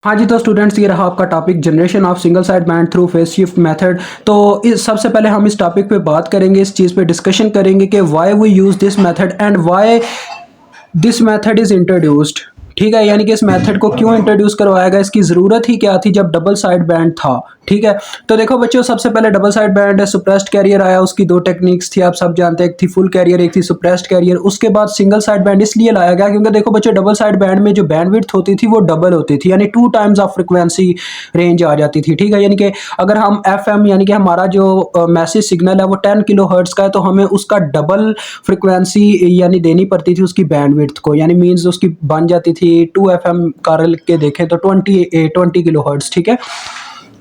हाँ जी, तो स्टूडेंट्स ये रहा आपका topic generation of single side band through phase shift method. तो इस सबसे पहले हम इस टॉपिक पे बात करेंगे, इस चीज़ पे डिस्कशन करेंगे कि why we use this method and why this method is introduced. ठीक है, यानी कि इस मेथड को क्यों इंट्रोड्यूस करवाया गया, इसकी ज़रूरत ही क्या थी जब डबल साइड बैंड था। ठीक है, तो देखो बच्चों, सबसे पहले double sideband suppressed carrier आया, उसकी दो टेक्निक्स थी, आप सब जानते हैं, एक थी फुल कैरियर, एक थी सुप्रेस्ड कैरियर। उसके बाद सिंगल साइड बैंड इसलिए लाया गया क्योंकि देखो बच्चों, डबल साइड बैंड में जो बैंडविड्थ होती थी वो डबल होती थी, यानी 2 टाइम्स ऑफ फ्रिक्वेंसी रेंज आ जाती थी। ठीक है, यानी कि अगर हम FM यानी कि हमारा जो मैसेज सिग्नल है वो 10 किलो हर्ट्ज का है, तो हमें उसका डबल फ्रिक्वेंसी यानी देनी पड़ती थी उसकी बैंडविड्थ को, यानी मीन्स उसकी बन जाती थी 2 FM कार्य के देखें तो 20 किलो हर्ट्ज। ठीक है,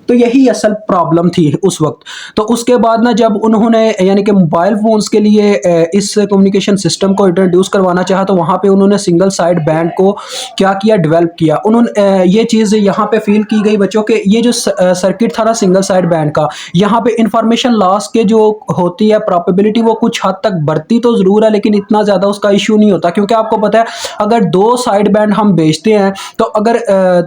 तो यही असल प्रॉब्लम थी उस वक्त। तो उसके बाद ना जब उन्होंने यानी कि मोबाइल फोन्स के लिए इस कम्युनिकेशन सिस्टम को इंट्रोड्यूस करवाना चाहा, तो वहाँ पे उन्होंने सिंगल साइड बैंड को क्या किया, डेवलप किया। उन्होंने ये चीज़ यहाँ पे फील की गई बच्चों के, ये जो सर्किट था ना सिंगल साइड बैंड का, यहाँ पे इंफॉर्मेशन लॉस के जो होती है प्रोबेबिलिटी वो कुछ हद तक बढ़ती तो ज़रूर है, लेकिन इतना ज़्यादा उसका इशू नहीं होता, क्योंकि आपको पता है अगर दो साइड बैंड हम बेचते हैं तो अगर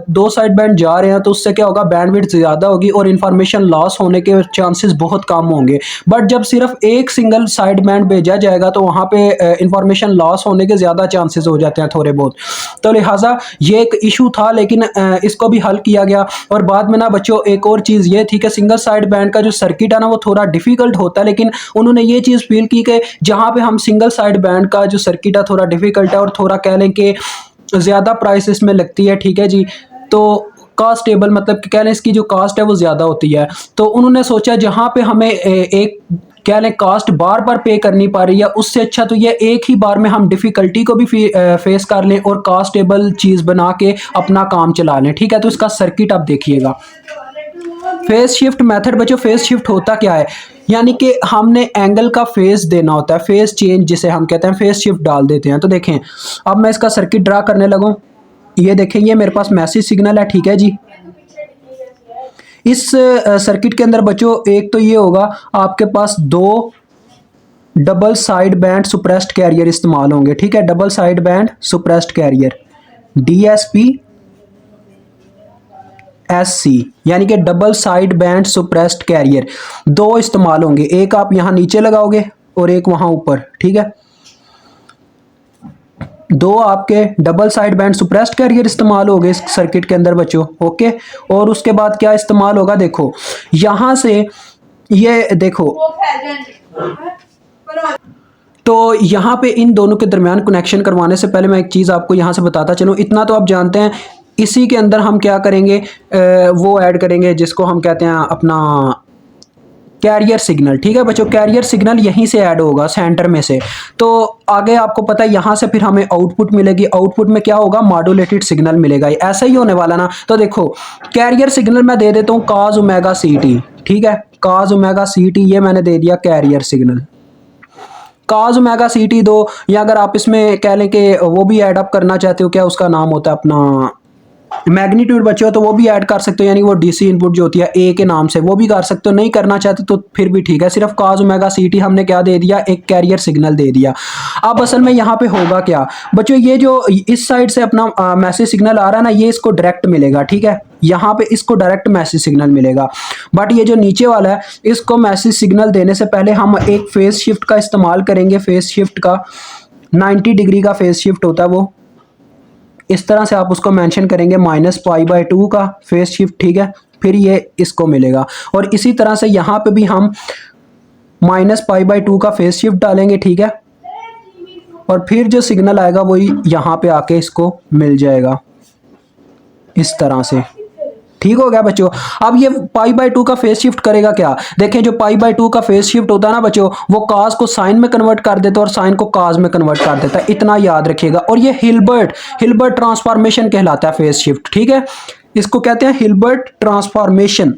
दो साइड बैंड जा रहे हैं तो उससे क्या होगा, बैंडविड्थ ज़्यादा होगी और इंफॉर्मेशन लॉस होने के चांसेस बहुत कम होंगे। बट जब सिर्फ एक सिंगल साइड बैंड भेजा जाएगा तो वहाँ पे इंफॉर्मेशन लॉस होने के ज़्यादा चांसेस हो जाते हैं थोड़े बहुत। तो लिहाजा ये एक इशू था, लेकिन इसको भी हल किया गया। और बाद में ना बच्चों एक और चीज़ ये थी कि सिंगल साइड बैंड का जो सर्किट है ना वो थोड़ा डिफिकल्ट होता है, लेकिन उन्होंने ये चीज़ फील की कि जहाँ पे हम सिंगल साइड बैंड का जो सर्किट है थोड़ा डिफिकल्ट है और थोड़ा कह लें कि ज़्यादा प्राइस इसमें लगती है। ठीक है जी, तो कास्टेबल मतलब कि कह लें इसकी जो कास्ट है वो ज़्यादा होती है। तो उन्होंने सोचा जहाँ पे हमें एक कह लें कास्ट बार बार पे करनी पा रही है, उससे अच्छा तो ये एक ही बार में हम डिफ़िकल्टी को भी फेस कर लें और कास्टेबल चीज़ बना के अपना काम चला लें। ठीक है, तो इसका सर्किट आप देखिएगा। फेस शिफ्ट मेथड बच्चों, फेस शिफ्ट होता क्या है, यानी कि हमने एंगल का फेस देना होता है, फेस चेंज जिसे हम कहते हैं, फेस शिफ्ट डाल देते हैं। तो देखें, अब मैं इसका सर्किट ड्रा करने लगूँ, ये देखें, ये मेरे पास मैसेज सिग्नल है। ठीक है जी, इस सर्किट के अंदर बच्चों एक तो ये होगा, आपके पास दो double sideband suppressed carrier इस्तेमाल होंगे। ठीक है, double sideband suppressed carrier DSP SC, यानी कि double sideband suppressed carrier दो इस्तेमाल होंगे, एक आप यहां नीचे लगाओगे और एक वहां ऊपर। ठीक है, दो आपके double sideband suppressed carrier इस्तेमाल हो गए इस सर्किट के अंदर बच्चों। ओके, और उसके बाद क्या इस्तेमाल होगा, देखो यहां से ये देखो, तो यहाँ पे इन दोनों के दरमियान कनेक्शन करवाने से पहले मैं एक चीज़ आपको यहाँ से बताता चलूँ, इतना तो आप जानते हैं, इसी के अंदर हम क्या करेंगे, वो ऐड करेंगे जिसको हम कहते हैं अपना कैरियर सिग्नल। ठीक है बच्चों, कैरियर सिग्नल यहीं से ऐड होगा सेंटर में से। तो आगे आपको पता है यहाँ से फिर हमें आउटपुट मिलेगी, आउटपुट में क्या होगा, मॉड्यूलेटेड सिग्नल मिलेगा। ऐसा ही होने वाला ना। तो देखो कैरियर सिग्नल मैं दे देता हूँ cos ओमेगा CT। ठीक है, cos ओमेगा CT ये मैंने दे दिया carrier signal. cos omega CT दो, या अगर आप इसमें कह लें कि वो भी ऐड अप करना चाहते हो, क्या उसका नाम होता है अपना मैग्नीट्यूड बच्चे हो, तो वो भी ऐड कर सकते हो, यानी वो DC इनपुट जो होती है A के नाम से वो भी कर सकते हो। नहीं करना चाहते तो फिर भी ठीक है, सिर्फ cos ओमेगा CT हमने क्या दे दिया, एक कैरियर सिग्नल दे दिया। अब असल में यहाँ पे होगा क्या बच्चों, ये जो इस साइड से अपना मैसेज सिग्नल आ रहा है ना, ये इसको डायरेक्ट मिलेगा। ठीक है, यहाँ पे इसको डायरेक्ट मैसेज सिग्नल मिलेगा, बट ये जो नीचे वाला है इसको मैसेज सिग्नल देने से पहले हम एक फेस शिफ्ट का इस्तेमाल करेंगे। फेस शिफ्ट का 90 डिग्री का फेस शिफ्ट होता है, वो इस तरह से आप उसको मेंशन करेंगे, -π/2 का फेस शिफ्ट। ठीक है, फिर ये इसको मिलेगा, और इसी तरह से यहाँ पे भी हम -π/2 का फेस शिफ्ट डालेंगे। ठीक है, और फिर जो सिग्नल आएगा वही यहाँ पे आके इसको मिल जाएगा इस तरह से। ठीक हो गया बच्चों। अब ये π/2 का फेस शिफ्ट करेगा क्या, देखें जो π/2 का फेस शिफ्ट होता है ना बच्चों, वो cos को साइन में कन्वर्ट कर देता है और साइन को cos में कन्वर्ट कर देता है, इतना याद रखिएगा। और ये हिल्बर्ट ट्रांसफॉर्मेशन कहलाता है फेस शिफ्ट। ठीक है, इसको कहते हैं हिल्बर्ट ट्रांसफॉर्मेशन।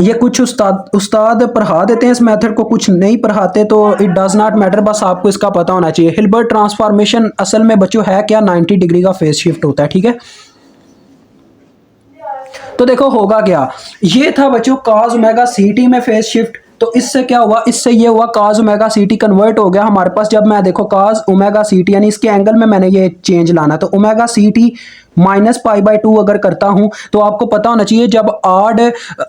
ये कुछ उस्ताद पढ़ा देते हैं इस मेथड को, कुछ नहीं पढ़ाते, तो इट डज नॉट मैटर, बस आपको इसका पता होना चाहिए। हिल्बर्ट ट्रांसफॉर्मेशन असल में बच्चों है क्या, 90 डिग्री का फेस शिफ्ट होता है। ठीक है, तो देखो होगा क्या, ये था बच्चों cos ओमेगा CT में फेस शिफ्ट, तो इससे क्या हुआ, इससे ये हुआ cos omega C T convert हो गया हमारे पास। जब मैं देखो cos ओमेगा सी टी यानी इसके एंगल में मैंने ये चेंज लाना, तो omega C T minus pi by two अगर करता हूं तो आपको पता होना चाहिए जब odd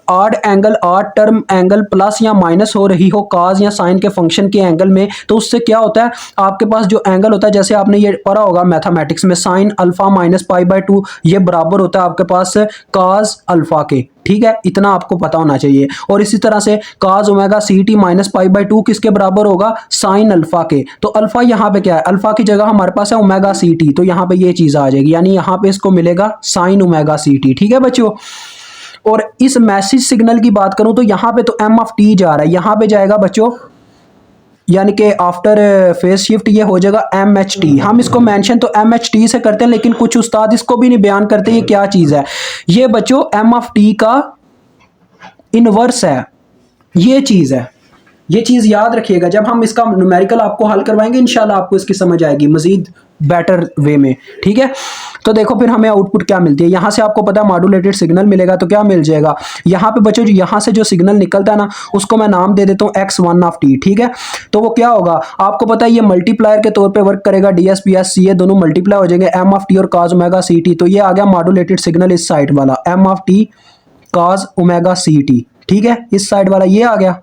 odd angle odd term angle plus या माइनस हो रही हो cos या साइन के फंक्शन के एंगल में, तो उससे क्या होता है आपके पास जो एंगल होता है, जैसे आपने ये पढ़ा होगा मैथमेटिक्स में, sine alpha minus pi by to ये बराबर होता है आपके पास cos अल्फा के। ठीक है, इतना आपको पता होना चाहिए। और इसी तरह से cos omega C T minus pi by two किसके बराबर होगा, साइन अल्फा के। तो अल्फा यहाँ पे क्या है, अल्फा की जगह हमारे पास है ओमेगा सी टी, तो यहाँ पे ये चीज आ जाएगी, यानी यहाँ पे इसको मिलेगा साइन ओमेगा सी टी। ठीक है बच्चों, और इस मैसेज सिग्नल की बात करूं तो यहाँ पे तो एम ऑफ टी जा रहा है, यहाँ पे जाएगा बच्चों, यानी कि आफ्टर फेज शिफ्ट ये हो जाएगा एम एच टी। हम इसको मेंशन तो एम एच टी से करते हैं, लेकिन कुछ उस्ताद इसको भी नहीं बयान करते ये क्या चीज है। ये बच्चों एम ऑफ टी का इनवर्स है, ये चीज है, ये चीज याद रखिएगा। जब हम इसका न्यूमेरिकल आपको हल करवाएंगे इंशाल्लाह आपको इसकी समझ आएगी मजीद बेटर वे में। ठीक है, तो देखो फिर हमें आउटपुट क्या मिलती है, यहां से आपको पता है मॉड्यूलेटेड सिग्नल मिलेगा, तो क्या मिल जाएगा यहाँ पे बच्चों, यहां से जो सिग्नल निकलता है ना उसको मैं नाम दे देता हूँ x1 ऑफ टी। ठीक है, तो वो क्या होगा आपको पता है, ये मल्टीप्लायर के तौर पे वर्क करेगा, DSPS ये दोनों मल्टीप्लाई हो जाएंगे, m ऑफ टी और cos ओमेगा सी टी। तो ये आ गया मॉड्यूलेटेड सिग्नल इस साइड वाला, m of T cos omega C T. ठीक है, इस साइड वाला ये आ गया,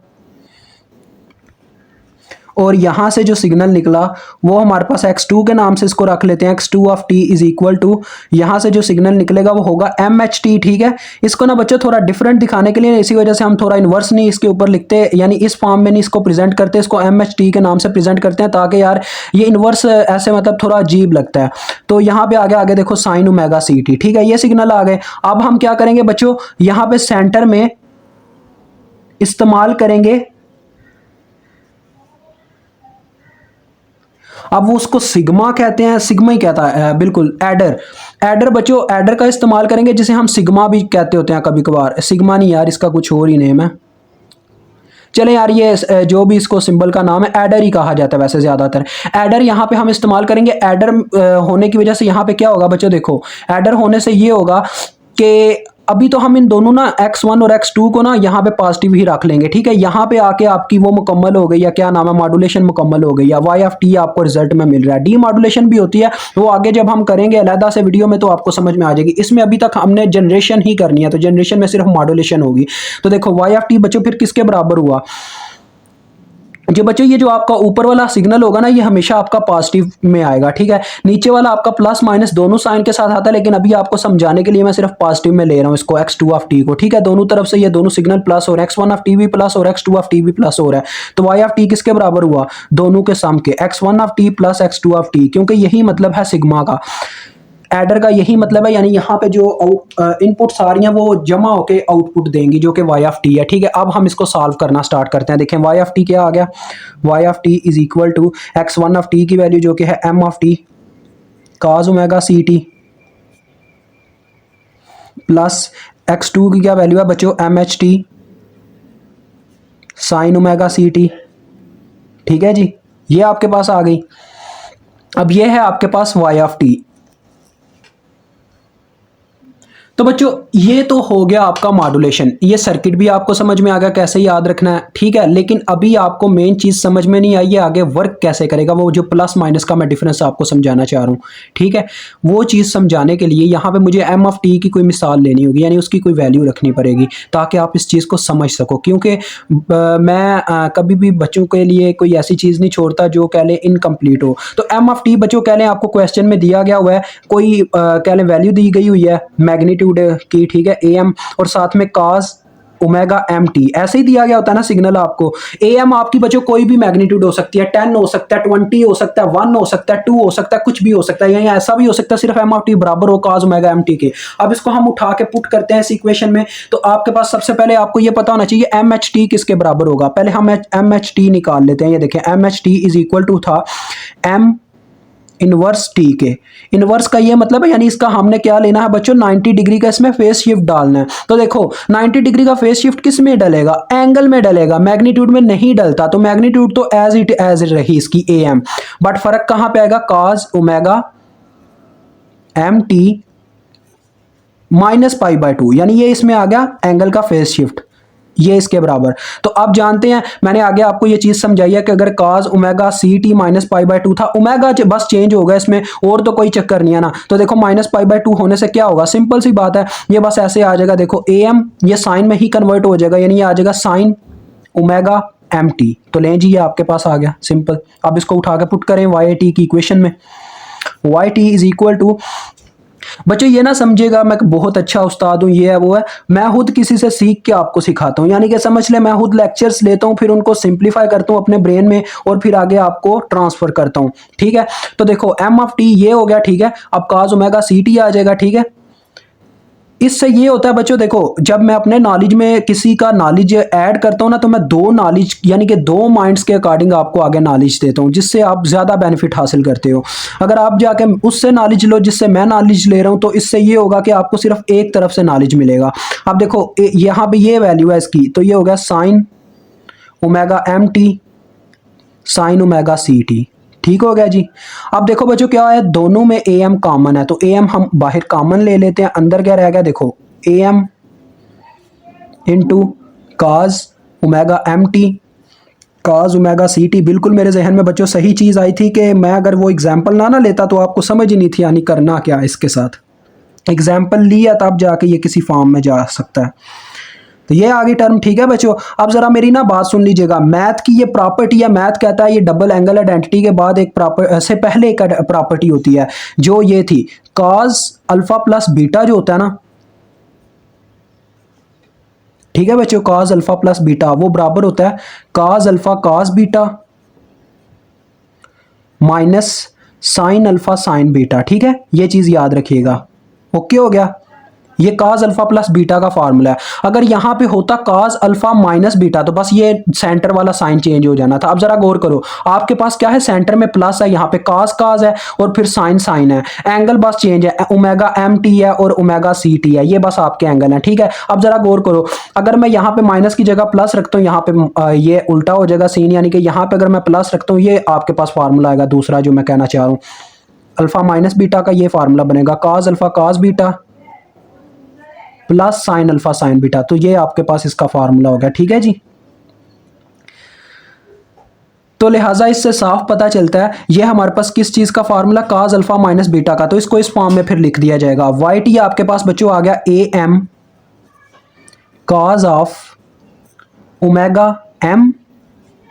और यहां से जो सिग्नल निकला वो हमारे पास x2 के नाम से इसको रख लेते हैं, x2 of t is equal to, यहां से जो सिग्नल निकलेगा वो होगा MHT। ठीक है, इसको ना बच्चों थोड़ा डिफरेंट दिखाने के लिए इसी वजह से हम थोड़ा इन्वर्स नहीं इसके ऊपर लिखते, यानी इस फॉर्म में नहीं इसको प्रेजेंट करते, इसको MHT के नाम से प्रेजेंट करते हैं, ताकि यार ये इन्वर्स ऐसे मतलब थोड़ा अजीब लगता है। तो यहाँ पे आगे आगे देखो साइन ओमेगा सी टी। ठीक है, ये सिग्नल आ गए। अब हम क्या करेंगे बच्चों, यहाँ पे सेंटर में इस्तेमाल करेंगे, अब वो उसको सिग्मा कहते हैं, सिग्मा ही कहता है बिल्कुल, एडर। एडर बच्चों, एडर का इस्तेमाल करेंगे जिसे हम सिग्मा भी कहते होते हैं कभी कभार, सिग्मा नहीं यार इसका कुछ और ही नेम है, चले यार ये जो भी इसको सिंबल का नाम है एडर ही कहा जाता है वैसे ज्यादातर। एडर यहाँ पे हम इस्तेमाल करेंगे, एडर होने की वजह से यहाँ पे क्या होगा बच्चों, देखो एडर होने से ये होगा कि अभी तो हम इन दोनों ना x1 और x2 को ना यहाँ पे पॉजिटिव ही रख लेंगे। ठीक है, यहाँ पे आके आपकी वो मुकम्मल हो गई, या क्या नाम है मॉड्यूलेशन मुकम्मल हो गई, या y ऑफ t आपको रिजल्ट में मिल रहा है। डी मॉड्यूलेशन भी होती है, वो आगे जब हम करेंगे अलहदा से वीडियो में तो आपको समझ में आ जाएगी। इसमें अभी तक हमने जनरेशन ही करनी है, तो जनरेशन में सिर्फ मॉड्यूलेशन होगी। तो देखो y ऑफ t बच्चों फिर किसके बराबर हुआ, जो बच्चों ये जो आपका ऊपर वाला सिग्नल होगा ना ये हमेशा आपका पॉजिटिव में आएगा। ठीक है, नीचे वाला आपका प्लस माइनस दोनों साइन के साथ आता है, लेकिन अभी आपको समझाने के लिए मैं सिर्फ पॉजिटिव में ले रहा हूँ इसको, x2 ऑफ t को। ठीक है, दोनों तरफ से ये दोनों सिग्नल प्लस हो रहे हैं, x1 ऑफ t भी प्लस और x2 ऑफ t भी प्लस हो रहा है। तो y ऑफ t किसके बराबर हुआ, दोनों के सम के, x1 of t plus x2 of t, क्योंकि यही मतलब है सिग्मा का, एडर का यही मतलब है, यानी यहाँ पे जो इनपुट सारी हैं वो जमा होके आउटपुट देंगी जो कि y ऑफ टी है। ठीक है, अब हम इसको सॉल्व करना स्टार्ट करते हैं। देखें y ऑफ टी क्या आ गया, y of T is equal to x1 of T की वैल्यू जो कि है m of T cos omega C T plus x2 की क्या वैल्यू है बच्चों, MHT sine omega C T. ठीक है जी, ये आपके पास आ गई। अब ये है आपके पास y ऑफ टी। तो बच्चों ये तो हो गया आपका मॉड्यूलेशन, ये सर्किट भी आपको समझ में आ गया कैसे याद रखना है। ठीक है, लेकिन अभी आपको मेन चीज समझ में नहीं आई है आगे वर्क कैसे करेगा, वो जो प्लस माइनस का मैं डिफरेंस आपको समझाना चाह रहा हूँ। ठीक है, वो चीज समझाने के लिए यहाँ पे मुझे एम ऑफ टी की कोई मिसाल लेनी होगी, यानी उसकी कोई वैल्यू रखनी पड़ेगी ताकि आप इस चीज को समझ सको। क्योंकि मैं कभी भी बच्चों के लिए कोई ऐसी चीज नहीं छोड़ता जो कह लें इनकम्प्लीट हो। तो एम ऑफ टी बच्चों कह लें आपको क्वेश्चन में दिया गया हुआ है, कोई कह लें वैल्यू दी गई हुई है मैग्नीट्यूड की। ठीक है, am और साथ में cos ओमेगा एम टी ऐसे ही दिया गया होता है ना सिग्नल आपको। am आपकी बच्चों कोई भी मैग्नीट्यूड हो सकती है, 10 हो सकता है, 20 हो सकता है, 1 हो सकता है, 2 हो सकता है, कुछ भी हो सकता है, यानी ऐसा भी हो सकता है सिर्फ m ऑफ टी बराबर हो cos ओमेगा एम टी के। अब इसको हम उठा के पुट करते हैं इस इक्वेशन में, तो आपके पास सबसे पहले आपको ये पता होना चाहिए MHT किसके बराबर होगा। पहले हम MHT निकाल लेते हैं। ये देखें MHT इज इक्वल टू था m इनवर्स टी के। इनवर्स का ये मतलब है, यानी इसका हमने क्या लेना है बच्चों, 90 डिग्री का इसमें फेस शिफ्ट डालना है। तो देखो 90 डिग्री का फेस शिफ्ट किस में डलेगा, एंगल में डलेगा, मैग्नीट्यूड में नहीं डलता। तो मैग्नीट्यूड तो एज इट रही इसकी am, बट फर्क कहां पे आएगा, cos omega M T minus pi by two, यानी ये इसमें आ गया एंगल का फेस शिफ्ट। ये इसके बराबर। तो अब जानते हैं, मैंने आगे आपको ये चीज समझाई है कि अगर cos omega C T minus pi by 2 था, ओमेगा बस चेंज होगा इसमें, और तो कोई चक्कर नहीं है ना। तो देखो माइनस पाई बाय 2 होने से क्या होगा, सिंपल सी बात है, ये बस ऐसे आ जाएगा, देखो ए एम ये साइन में ही कन्वर्ट हो जाएगा, यानी ये आ जाएगा साइन ओमेगा एम टी। तो लें जी, ये आपके पास आ गया सिंपल। अब इसको उठा के पुट करें वाई टी की इक्वेशन में, Y T is equal to, बच्चों ये ना समझिएगा मैं बहुत अच्छा उस्ताद हूँ, ये है वो है, मैं खुद किसी से सीख के आपको सिखाता हूँ, यानी कि समझ ले मैं खुद लेक्चर्स लेता हूँ, फिर उनको सिंप्लीफाई करता हूँ अपने ब्रेन में और फिर आगे आपको ट्रांसफर करता हूँ, ठीक है। तो देखो एम ऑफ टी ये हो गया, ठीक है। अब cos ओमेगा सी टी आ जाएगा, ठीक है। इससे ये होता है बच्चों, देखो जब मैं अपने नॉलेज में किसी का नॉलेज ऐड करता हूँ ना, तो मैं दो नॉलेज यानी कि दो माइंड्स के अकॉर्डिंग आपको आगे नॉलेज देता हूँ, जिससे आप ज़्यादा बेनिफिट हासिल करते हो। अगर आप जाके उससे नॉलेज लो जिससे मैं नॉलेज ले रहा हूँ, तो इससे ये होगा कि आपको सिर्फ एक तरफ से नॉलेज मिलेगा। अब देखो यहाँ पे ये वैल्यू है इसकी, तो ये हो गया sine omega M T sine omega C T, ठीक हो गया जी। अब देखो बच्चों क्या है, दोनों में ए एम कॉमन है, तो ए एम हम बाहर कॉमन ले लेते हैं, अंदर क्या रह गया, देखो A M into cos omega M T cos omega C T. बिल्कुल मेरे जहन में बच्चों सही चीज़ आई थी कि मैं अगर वो एग्जाम्पल ना लेता तो आपको समझ ही नहीं थी यानी करना क्या इसके साथ। एग्जाम्पल लिया तब जाके ये किसी फॉर्म में जा सकता है। तो ये आगे टर्म, ठीक है बच्चों। अब जरा मेरी ना बात सुन लीजिएगा, मैथ की ये प्रॉपर्टी है, मैथ कहता है ये डबल एंगल आइडेंटिटी के बाद एक से पहले एक प्रॉपर्टी होती है, जो ये थी कॉस अल्फा प्लस बीटा जो होता है ना, ठीक है बच्चों, कॉस अल्फा प्लस बीटा वो बराबर होता है cos alpha cos beta minus sine alpha sign beta, ठीक है। ये चीज याद रखिएगा, ओके हो गया। ये काज अल्फा प्लस बीटा का फार्मूला है। अगर यहां पे होता काज अल्फा माइनस बीटा तो बस ये सेंटर वाला साइन चेंज हो जाना था। अब जरा गौर करो, आपके पास क्या है, सेंटर में प्लस है, यहाँ पे काज काज है और फिर साइन साइन है, एंगल बस चेंज है, ओमेगा एम टी है और ओमेगा सी टी है, ये बस आपके एंगल है, ठीक है। अब जरा गौर करो, अगर मैं यहाँ पे माइनस की जगह प्लस रखता हूँ, यहाँ पे ये उल्टा हो जाएगा सीन, यानी कि यहाँ पे अगर मैं प्लस रखता हूँ, ये आपके पास फार्मूला आएगा दूसरा जो मैं कहना चाह रहा हूँ, अल्फा माइनस बीटा का ये फार्मूला बनेगा काज अल्फा काज beta plus sine alpha sign beta. तो ये आपके पास इसका फार्मूला हो गया, ठीक है जी। तो लिहाजा इससे साफ पता चलता है ये हमारे पास किस चीज का फार्मूला, काज अल्फा माइनस बीटा का। तो इसको इस फॉर्म में फिर लिख दिया जाएगा, वाई टी आपके पास बच्चों आ गया A M cos of omega M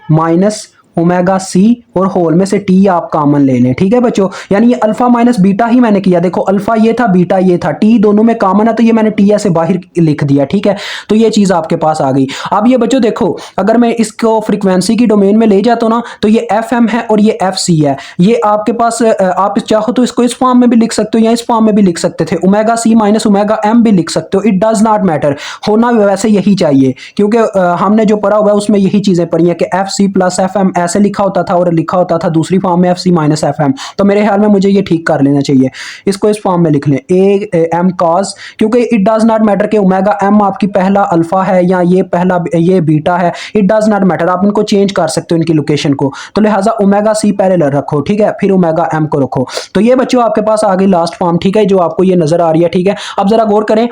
minus omega C और होल में से टी आप कॉमन ले लें, ठीक है बच्चों। यानी ये अल्फा माइनस बीटा ही मैंने किया, देखो अल्फा ये था बीटा ये था, टी दोनों में कॉमन है तो ये मैंने टी ऐसे बाहर लिख दिया, ठीक है। तो ये चीज आपके पास आ गई। अब ये बच्चों देखो, अगर मैं इसको फ्रीक्वेंसी की डोमेन में ले जाता हूं ना, तो ये एफ एम है और ये एफ सी है। ये आपके पास आप चाहो तो इसको इस फॉर्म में भी लिख सकते हो या इस फॉर्म में भी लिख सकते थे, omega C minus omega M भी लिख सकते हो, इट डज नॉट मैटर, होना वैसे यही चाहिए, क्योंकि हमने जो पढ़ा हुआ है उसमें यही चीजें पढ़ी है कि F C plus F M ऐसे लिखा होता था और लिखा होता था दूसरी फॉर्म में F C minus F M. तो मेरे ख्याल में मुझे ये ठीक कर लेना चाहिए, इसको इस फॉर्म में लिख लें ए एम कॉस, क्योंकि इट डज नॉट मैटर कि ओमेगा एम आपकी पहला अल्फा है या ये पहला ये बीटा है, इट डज नॉट मैटर, आप इनको चेंज कर सकते हो इनकी लोकेशन को। तो लिहाजा ओमेगा सी पहले रखो, ठीक है, फिर ओमेगा एम को रखो। तो ये बच्चों आपके पास आ गई लास्ट फॉर्म, ठीक है, जो आपको ये नजर आ रही है, ठीक है। अब जरा गौर करें,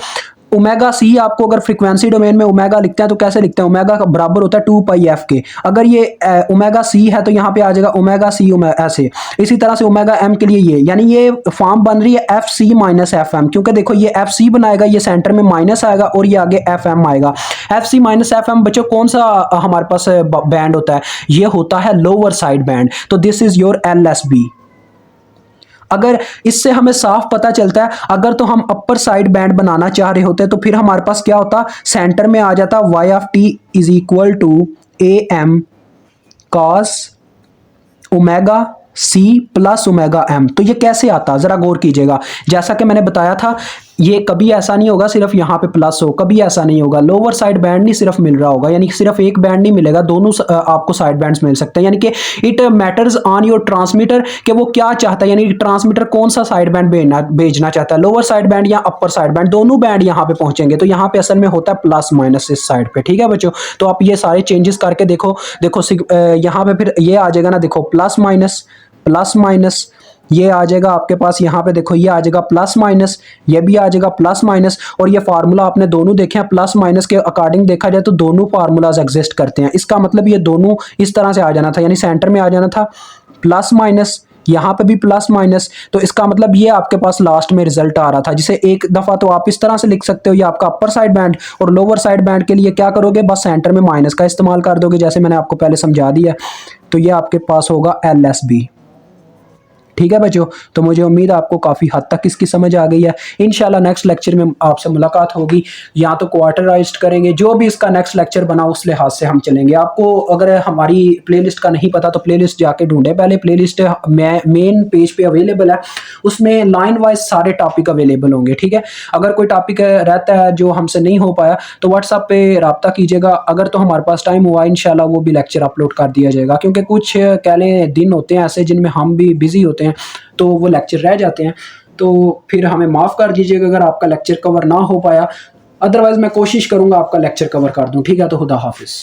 ओमेगा सी आपको अगर फ्रीक्वेंसी डोमेन में ओमेगा लिखते हैं तो कैसे लिखते हैं, ओमेगा का बराबर होता है 2 पाई एफ के। अगर ये ओमेगा सी है तो यहाँ पे आ जाएगा ओमेगा सी ऐसे। इसी तरह से ओमेगा एम के लिए ये, यानी ये फॉर्म बन रही है F C minus F M, क्योंकि देखो ये एफ सी बनाएगा, ये सेंटर में माइनस आएगा और ये आगे एफ एम आएगा। F C minus F M बच्चों कौन सा हमारे पास बैंड होता है, ये होता है लोअर साइड बैंड। तो this is your L S B. अगर इससे हमें साफ पता चलता है, अगर तो हम अपर साइड बैंड बनाना चाह रहे होते तो फिर हमारे पास क्या होता, सेंटर में आ जाता y of t is equal to A M cos omega C plus omega M. तो ये कैसे आता, जरा गौर कीजिएगा, जैसा कि मैंने बताया था ये कभी ऐसा नहीं होगा सिर्फ यहाँ पे प्लस हो, कभी ऐसा नहीं होगा, लोअर साइड बैंड नहीं सिर्फ मिल रहा होगा, यानी सिर्फ एक बैंड नहीं मिलेगा, दोनों आपको साइड बैंड्स मिल सकते हैं। यानी कि it matters on your transmitter कि वो क्या चाहता है, यानी ट्रांसमीटर कौन सा साइड बैंड भेजना चाहता है, लोअर साइड बैंड या अपर साइड बैंड, दोनों बैंड यहाँ पे पहुंचेंगे। तो यहाँ पे असल में होता है प्लस माइनस इस साइड पे, ठीक है बच्चों। तो आप ये सारे चेंजेस करके देखो, देखो यहाँ पे फिर ये आ जाएगा ना, देखो प्लस माइनस ये आ जाएगा आपके पास, यहाँ पे देखो ये आ जाएगा प्लस माइनस, ये भी आ जाएगा प्लस माइनस, और ये फार्मूला आपने दोनों देखे हैं, प्लस माइनस के अकॉर्डिंग देखा जाए तो दोनों फार्मूलाज एग्जिस्ट करते हैं। इसका मतलब ये दोनों इस तरह से आ जाना था, यानी सेंटर में आ जाना था प्लस माइनस, यहाँ पे भी प्लस माइनस। तो इसका मतलब ये आपके पास लास्ट में रिजल्ट आ रहा था, जिसे एक दफा तो आप इस तरह से लिख सकते हो, ये आपका अपर साइड बैंड, और लोअर साइड बैंड के लिए क्या करोगे, बस सेंटर में माइनस का इस्तेमाल कर दोगे, जैसे मैंने आपको पहले समझा दिया। तो ये आपके पास होगा LSB। ठीक है बच्चों, तो मुझे उम्मीद है आपको काफ़ी हद तक इसकी समझ आ गई है। इंशाल्लाह नेक्स्ट लेक्चर में आपसे मुलाकात होगी, या तो क्वार्टराइज्ड करेंगे, जो भी इसका नेक्स्ट लेक्चर बना उस लिहाज से हम चलेंगे। आपको अगर हमारी प्लेलिस्ट का नहीं पता तो प्लेलिस्ट जाके ढूंढे, पहले प्लेलिस्ट मेन पेज पे अवेलेबल है, उसमें लाइन वाइज सारे टॉपिक अवेलेबल होंगे। ठीक है, अगर कोई टॉपिक रहता है जो हमसे नहीं हो पाया तो व्हाट्सएप पे रब्ता कीजिएगा, अगर तो हमारे पास टाइम हुआ इंशाल्लाह वो भी लेक्चर अपलोड कर दिया जाएगा, क्योंकि कुछ कह लें दिन होते हैं ऐसे जिनमें हम भी बिजी होते हैं तो वो लेक्चर रह जाते हैं, तो फिर हमें माफ़ कर दीजिएगा अगर आपका लेक्चर कवर ना हो पाया। अदरवाइज मैं कोशिश करूंगा आपका लेक्चर कवर कर दूं। ठीक है, तो खुदा हाफिज़।